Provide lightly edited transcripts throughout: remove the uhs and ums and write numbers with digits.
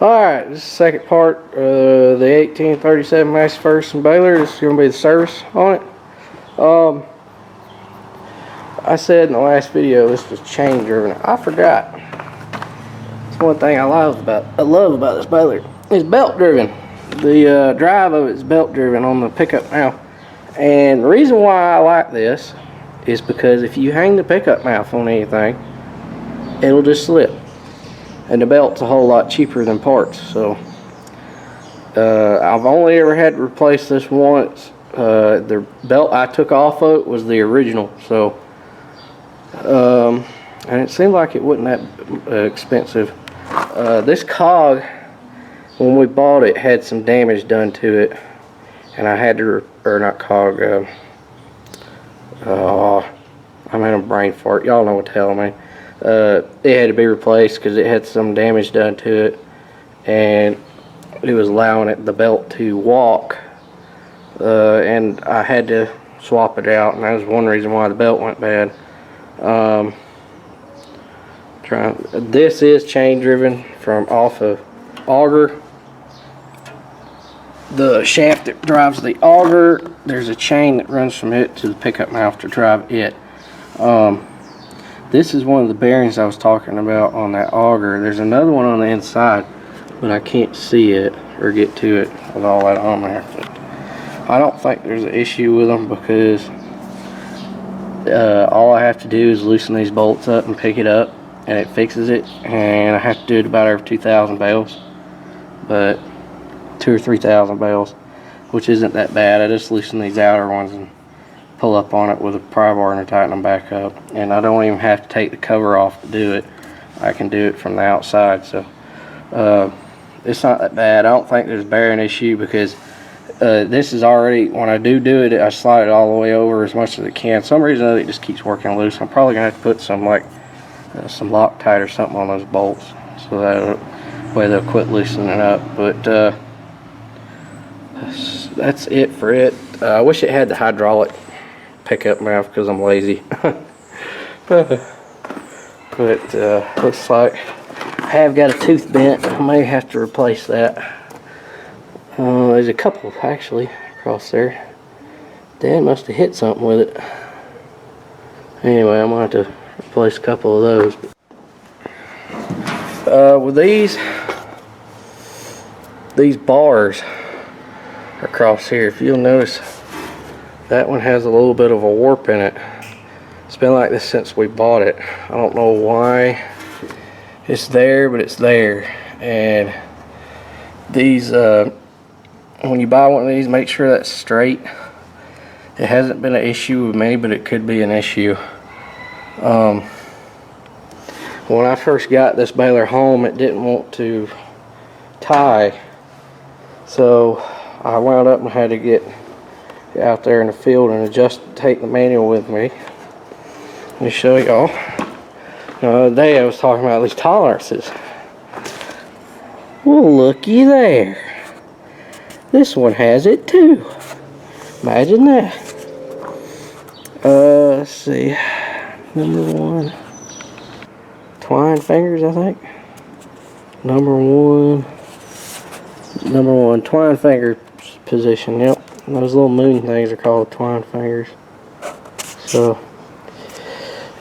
Alright, this is the second part of the 1837 Massey Ferguson baler. This is going to be the service on it. I said in the last video this was chain driven. I forgot. It's one thing I love about this baler. It's belt driven. The drive of it is belt driven on the pickup mouth. And the reason why I like this is because if you hang the pickup mouth on anything, it'll just slip. And the belt's a whole lot cheaper than parts. So I've only ever had to replace this once. The belt I took off of it was the original. So and it seemed like it wasn't that expensive. This cog, when we bought it, had some damage done to it, and I had to, or not cog, I'm in a brain fart, y'all know what the hell I mean. It had to be replaced because it had some damage done to it, and it was allowing the belt to walk, and I had to swap it out, and that was one reason why the belt went bad. This is chain driven from off of auger. The shaft that drives the auger, there's a chain that runs from it to the pickup mouth to drive it. This is one of the bearings I was talking about on that auger. There's another one on the inside, but I can't see it or get to it with all that on there. But I don't think there's an issue with them because all I have to do is loosen these bolts up and pick it up, and it fixes it. And I have to do it about every 2,000 bales, but 2,000 or 3,000 bales, which isn't that bad. I just loosen these outer ones and pull up on it with a pry bar and tighten them back up, and I don't even have to take the cover off to do it. I can do it from the outside. So it's not that bad. I don't think there's a bearing issue because this is already, when I do it, I slide it all the way over as much as it can. For some reason it just keeps working loose. I'm probably gonna have to put some some Loctite or something on those bolts so that way they'll quit loosening up. But that's it for it. I wish it had the hydraulic pickup mouth because I'm lazy. but looks like I have got a tooth bent. I may have to replace that. There's a couple actually across there. Dad must have hit something with it. Anyway, I'm gonna have to replace a couple of those. With these bars across here, if you'll notice, that one has a little bit of a warp in it. It's been like this since we bought it. I don't know why it's there, but it's there. And these, when you buy one of these, make sure that's straight. It hasn't been an issue with me, but it could be an issue. When I first got this baler home, it didn't want to tie. So I wound up and had to get out there in the field and take the manual with me. Let me show y'all. The other day I was talking about these tolerances. Well, looky there. This one has it too. Imagine that. Let's see. Number 1. Twine fingers, I think. Number one, twine finger position. Yep. And those little moon things are called twine fingers. So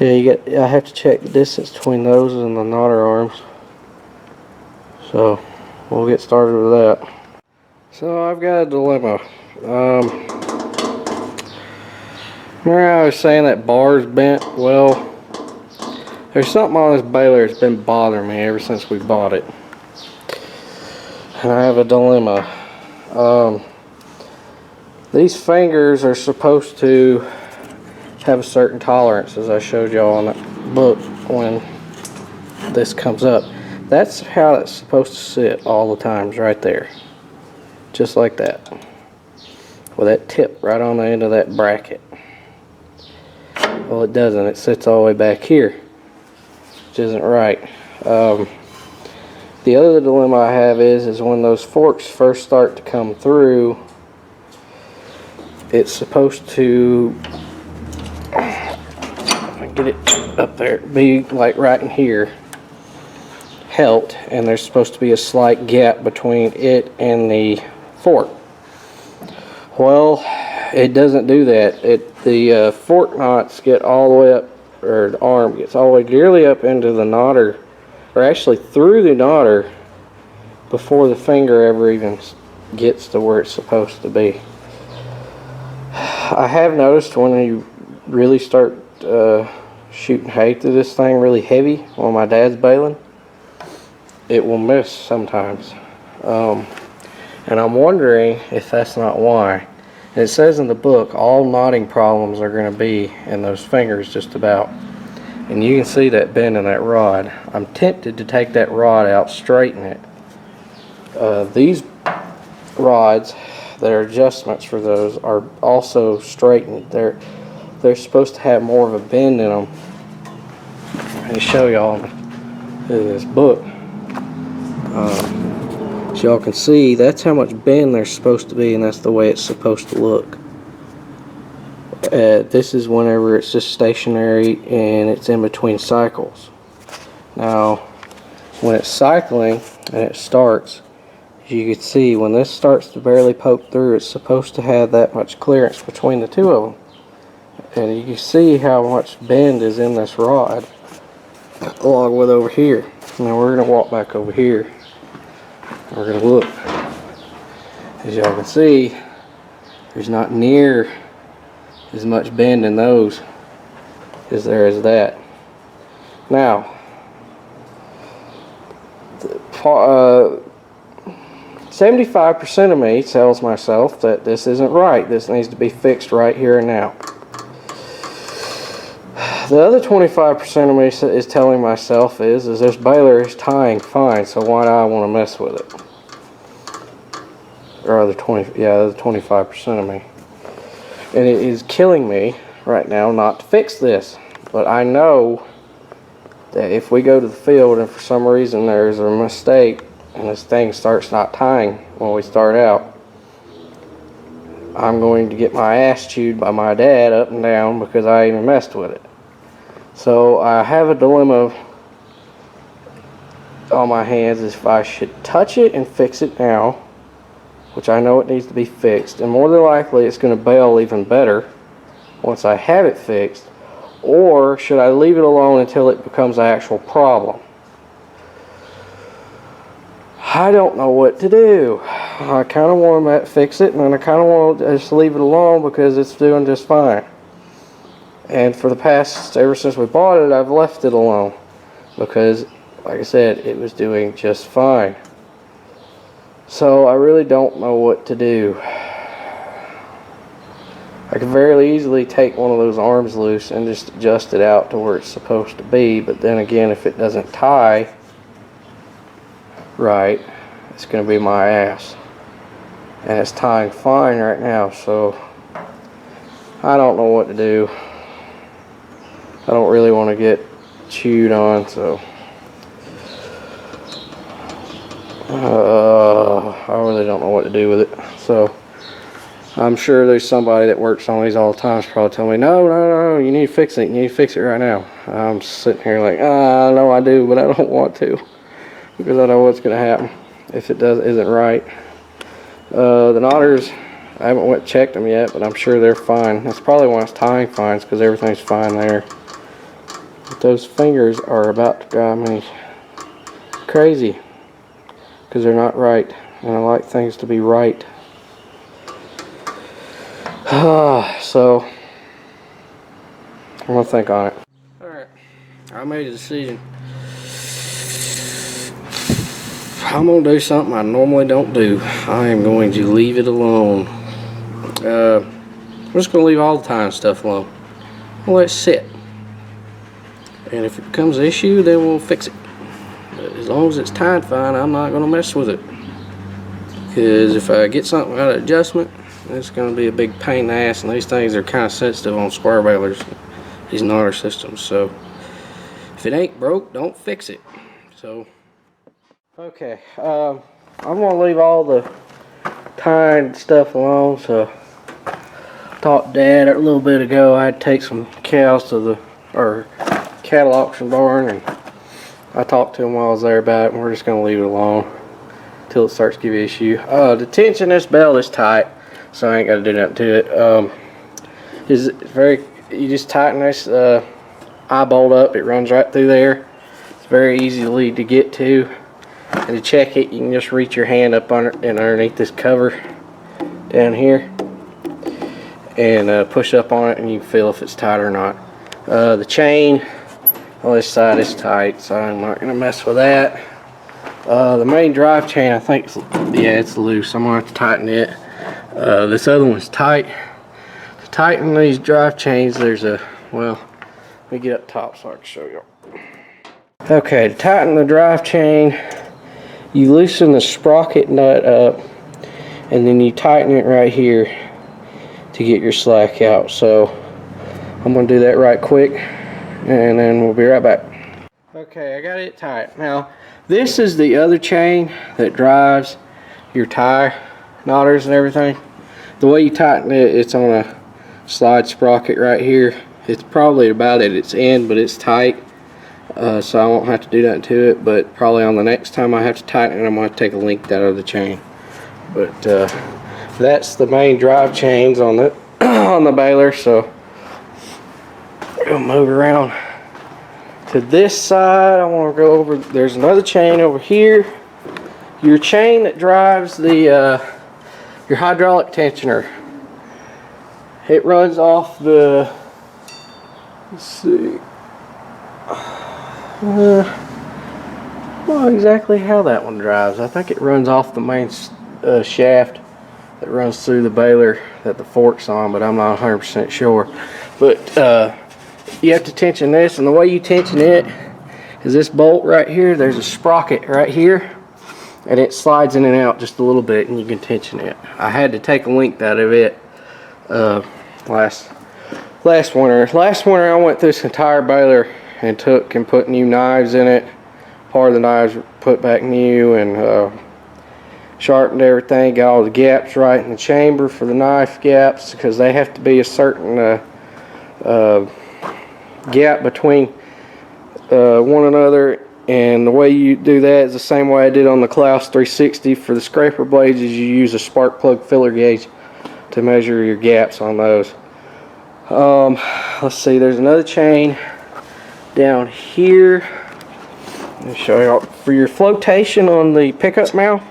yeah, I have to check the distance between those and the knotter arms. So we'll get started with that. So I've got a dilemma. Remember I was saying that bar's bent? Well, there's something on this baler that's been bothering me ever since we bought it. And I have a dilemma. These fingers are supposed to have a certain tolerance, as I showed y'all on that book when this comes up. That's how it's supposed to sit all the times, right there. Just like that. With that tip right on the end of that bracket. Well, it doesn't. It sits all the way back here, which isn't right. The other dilemma I have is when those forks first start to come through, it's supposed to, if I get it up there, be like right in here. helt, and there's supposed to be a slight gap between it and the fork. Well, it doesn't do that. The fork knots get all the way up, or the arm gets all the way nearly up into the knotter, or actually through the knotter, before the finger ever even gets to where it's supposed to be. I have noticed when you really start shooting hay through this thing really heavy, when my dad's baling, it will miss sometimes. And I'm wondering if that's not why. And it says in the book all knotting problems are going to be in those fingers just about. And you can see that bend in that rod. I'm tempted to take that rod out, straighten it. These rods that are adjustments for those are also straightened. They're supposed to have more of a bend in them. Let me show y'all in this book. So y'all can see that's how much bend they're supposed to be, and that's the way it's supposed to look. This is whenever it's just stationary and it's in between cycles. Now when it's cycling and it starts, as you can see, when this starts to barely poke through, it's supposed to have that much clearance between the two of them. And you can see how much bend is in this rod, along with over here. Now we're going to walk back over here. We're going to look. As y'all can see, there's not near as much bend in those as there is that. Now, 75% of me tells myself that this isn't right. This needs to be fixed right here and now. The other 25% of me is telling myself is this baler is tying fine, so why do I want to mess with it? Or the 25% of me. And it is killing me right now not to fix this. But I know that if we go to the field and for some reason there's a mistake and this thing starts not tying when we start out, I'm going to get my ass chewed by my dad up and down because I even messed with it. So I have a dilemma on my hands if I should touch it and fix it now, which I know it needs to be fixed, and more than likely it's going to bail even better once I have it fixed, or should I leave it alone until it becomes an actual problem? I don't know what to do. I kind of want to fix it, and then I kind of want to just leave it alone because it's doing just fine. And for the past, ever since we bought it, I've left it alone because, like I said, it was doing just fine. So I really don't know what to do. I could very easily take one of those arms loose and just adjust it out to where it's supposed to be, but then again, if it doesn't tie right, it's going to be my ass. And it's tying fine right now, so I don't know what to do. I don't really want to get chewed on, so I really don't know what to do with it. So I'm sure there's somebody that works on these all the time probably telling me, no, you need to fix it. You need to fix it right now. I'm sitting here like, I know I do, but I don't want to because I know what's going to happen if it isn't right. The knotters, I haven't checked them yet, but I'm sure they're fine. That's probably why it's tying fine, because everything's fine there. But those fingers are about to drive me crazy because they're not right, and I like things to be right. So I'm gonna think on it. Alright, I made a decision. I'm gonna do something I normally don't do. I am going to leave it alone. I'm just gonna leave all the tying stuff alone. I'll let it sit. And if it becomes an issue, then we'll fix it. But as long as it's tied fine, I'm not gonna mess with it. Because if I get something out of adjustment, it's gonna be a big pain in the ass, and these things are kind of sensitive on square balers, these knotter systems. So if it ain't broke, don't fix it. So okay, I'm gonna leave all the tying stuff alone. So I talked to Dad a little bit ago. I had to take some cows to the cattle auction barn, and I talked to him while I was there about it, and we're just going to leave it alone until it starts to give you issue. The tension of this belt is tight, so I ain't got to do nothing to it. You just tighten this eye bolt up. It runs right through there. It's very easily to get to. And to check it, you can just reach your hand up under and underneath this cover down here and push up on it, and you can feel if it's tight or not. The chain on this side is tight, so I'm not going to mess with that. The main drive chain, I think, it's loose. I'm going to have to tighten it. This other one's tight. To tighten these drive chains, there's a, well, let me get up top so I can show you. Okay, to tighten the drive chain, you loosen the sprocket nut up, and then you tighten it right here to get your slack out. So I'm going to do that right quick, and then we'll be right back. Okay, I got it tight. Now, this is the other chain that drives your tie knotters and everything. The way you tighten it, it's on a slide sprocket right here. It's probably about at its end, but it's tight. So I won't have to do nothing to it, but probably on the next time I have to tighten it, I'm going to take a link out of the chain. But that's the main drive chains on the on the baler. So we'll move around to this side. I want to go over, there's another chain over here. Your chain that drives the your hydraulic tensioner, it runs off the, let's see, not exactly how that one drives. I think it runs off the main shaft that runs through the baler that the fork's on, but I'm not 100% sure. But you have to tension this, and the way you tension it is this bolt right here. There's a sprocket right here, and it slides in and out just a little bit, and you can tension it. I had to take a length out of it last winter. Last winter I went through this entire baler and put new knives in it. Part of the knives were put back new, and sharpened everything, got all the gaps right in the chamber for the knife gaps, because they have to be a certain gap between one another. And the way you do that is the same way I did on the Klaus 360 for the scraper blades, is you use a spark plug filler gauge to measure your gaps on those. Let's see, there's another chain down here. Let me show you. For your flotation on the pickup mount,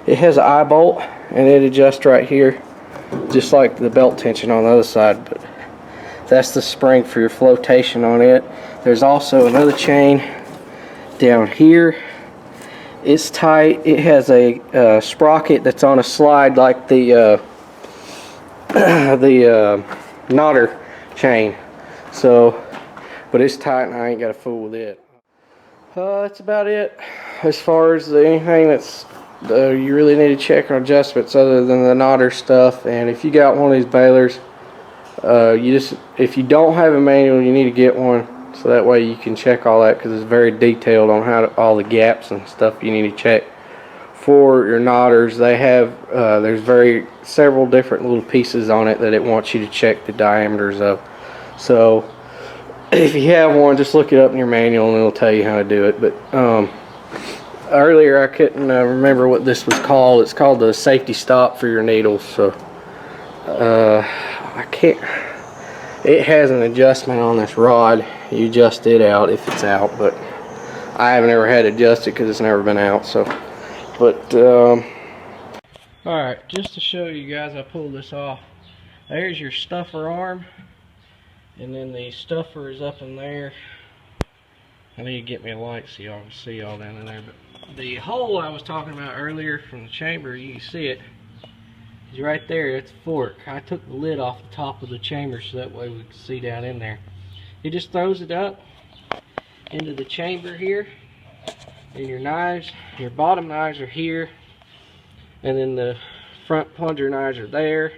it has an eye bolt, and it adjusts right here, just like the belt tension on the other side. But that's the spring for your flotation on it. There's also another chain down here. It's tight. It has a sprocket that's on a slide like the knotter chain. So, but it's tight, and I ain't got to fool with it. That's about it as far as anything that's you really need to check on adjustments, other than the knotter stuff. And if you got one of these balers, if you don't have a manual, you need to get one, so that way you can check all that, because it's very detailed on all the gaps and stuff you need to check for your knotters. They have there's several different little pieces on it that it wants you to check the diameters of. So if you have one, just look it up in your manual and it'll tell you how to do it. But earlier I couldn't remember what this was called. It's called the safety stop for your needles. So I can't, it has an adjustment on this rod. You adjust it out if it's out, but I haven't ever had it adjusted because it's never been out. So, but alright, just to show you guys, I pulled this off. There's your stuffer arm, and then the stuffer is up in there. I need to get me a light so y'all can see all down in there. But the hole I was talking about earlier from the chamber, you can see it, is right there. It's a fork. I took the lid off the top of the chamber so that way we can see down in there. It just throws it up into the chamber here, and your knives, your bottom knives are here, and then the front plunger knives are there.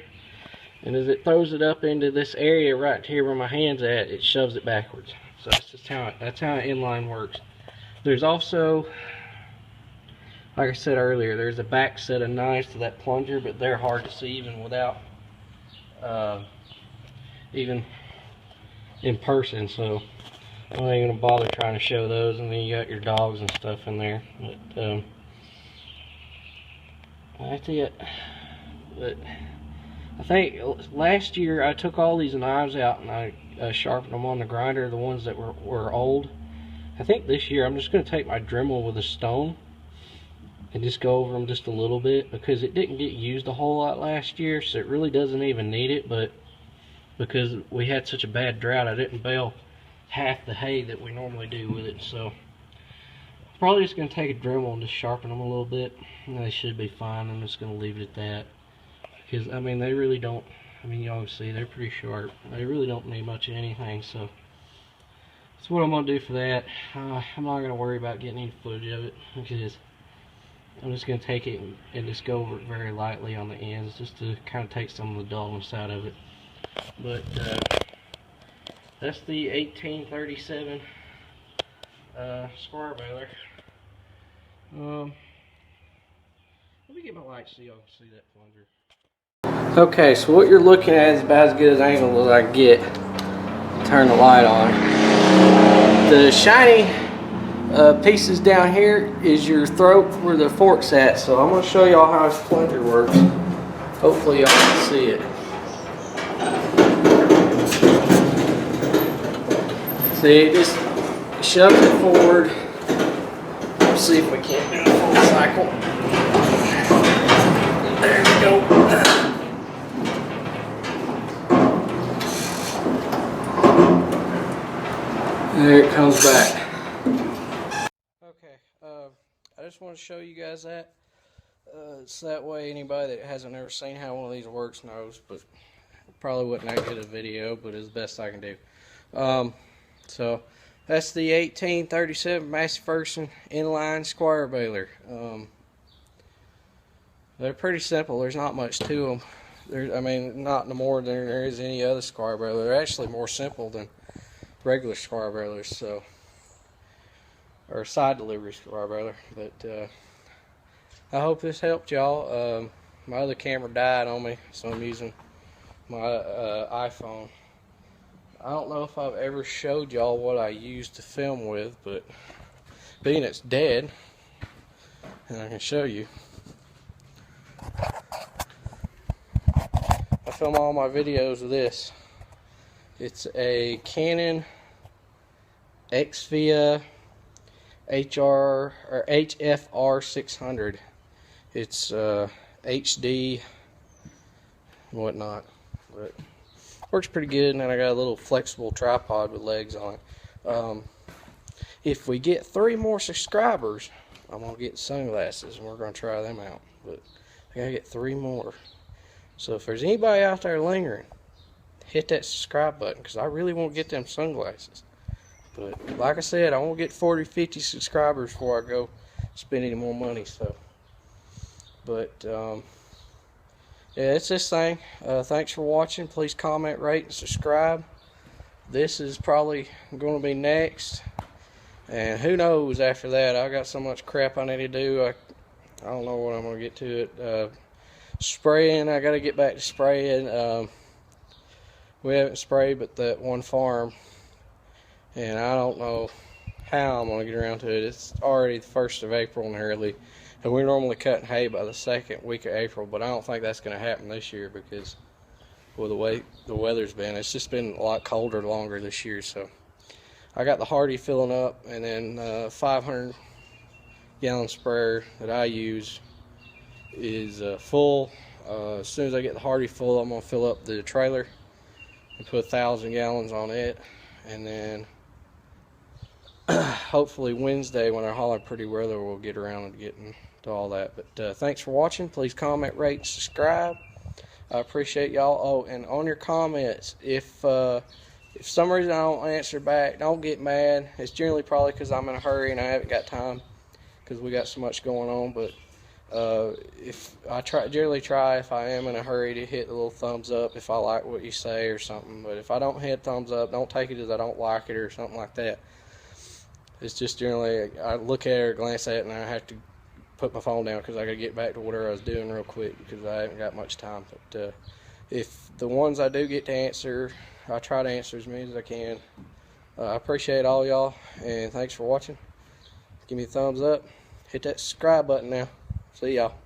And as it throws it up into this area right here where my hand's at, it shoves it backwards. So that's just how inline works. There's also, like I said earlier, there's a back set of knives to that plunger, but they're hard to see even without even in person. So I'm not even gonna bother trying to show those, and then you got your dogs and stuff in there. But that's it. But I think last year I took all these knives out and I sharpened them on the grinder, the ones that were old. I think this year I'm just going to take my Dremel with a stone and just go over them just a little bit, because it didn't get used a whole lot last year, so it really doesn't even need it. But because we had such a bad drought, I didn't bale half the hay that we normally do with it. So probably just going to take a Dremel and just sharpen them a little bit, and they should be fine. I'm just going to leave it at that, because I mean they really don't, I mean y'all can see they're pretty sharp. They really don't need much of anything. So that's what I'm going to do for that. I'm not going to worry about getting any footage of it, because I'm just going to take it and just go over it very lightly on the ends, just to kind of take some of the dullness out of it. But that's the 1837 square baler. Let me get my light so y'all can see that plunger. Okay, so what you're looking at is about as good as angle as I can get. Turn the light on. The shiny pieces down here is your throat where the fork's at. So I'm going to show y'all how this plunger works. Hopefully y'all can see it. See, just shove it forward. Let's see if we can't do a full cycle. There we go. There it comes back. Okay, I just want to show you guys that. So that way anybody that hasn't ever seen how one of these works knows, but probably wouldn't that good a video, but it's the best I can do. So that's the 1837 Massey Ferguson inline square baler. They're pretty simple. There's not much to them. I mean, not no more than there is any other square baler. They're actually more simple than regular square balers, so, or side delivery square baler. But I hope this helped y'all. My other camera died on me, so I'm using my iPhone. I don't know if I've ever showed y'all what I used to film with, but being it's dead, and I can show you. I film all my videos with this. It's a Canon Xvia HFR 600. It's HD and whatnot, but works pretty good. And then I got a little flexible tripod with legs on it. If we get 3 more subscribers, I'm gonna get sunglasses and we're gonna try them out. But I gotta get 3 more. So if there's anybody out there lingering, hit that subscribe button, because I really want to get them sunglasses. But like I said, I won't get 40-50 subscribers before I go spend any more money. So, but yeah, it's this thing. Thanks for watching. Please comment, rate, and subscribe. This is probably going to be next, and who knows after that. I got so much crap I need to do. I don't know when I'm going to get to it. Spraying, I got to get back to spraying. We haven't sprayed but that one farm, and I don't know how I'm going to get around to it. It's already the 1st of April nearly, and we're normally cutting hay by the 2nd week of April, but I don't think that's going to happen this year, because with the way the weather's been, it's just been a lot colder longer this year. So I got the Hardy filling up, and then 500 gallon sprayer that I use is full. As soon as I get the Hardy full, I'm going to fill up the trailer and put 1,000 gallons on it, and then hopefully Wednesday, when I holler pretty weather, we'll get around to getting to all that. But thanks for watching. Please comment, rate, and subscribe. I appreciate y'all. Oh, and on your comments, if for some reason I don't answer back, don't get mad. It's generally probably because I'm in a hurry and I haven't got time, because we got so much going on. But if I generally try, if I am in a hurry, to hit the little thumbs up if I like what you say or something. But if I don't hit thumbs up, don't take it as I don't like it or something like that. It's just generally I look at it or glance at it and I have to put my phone down, because I gotta get back to whatever I was doing real quick, because I haven't got much time. But if the ones I do get to answer, I try to answer as many as I can. I appreciate all y'all, and thanks for watching. Give me a thumbs up. Hit that subscribe button now. See y'all.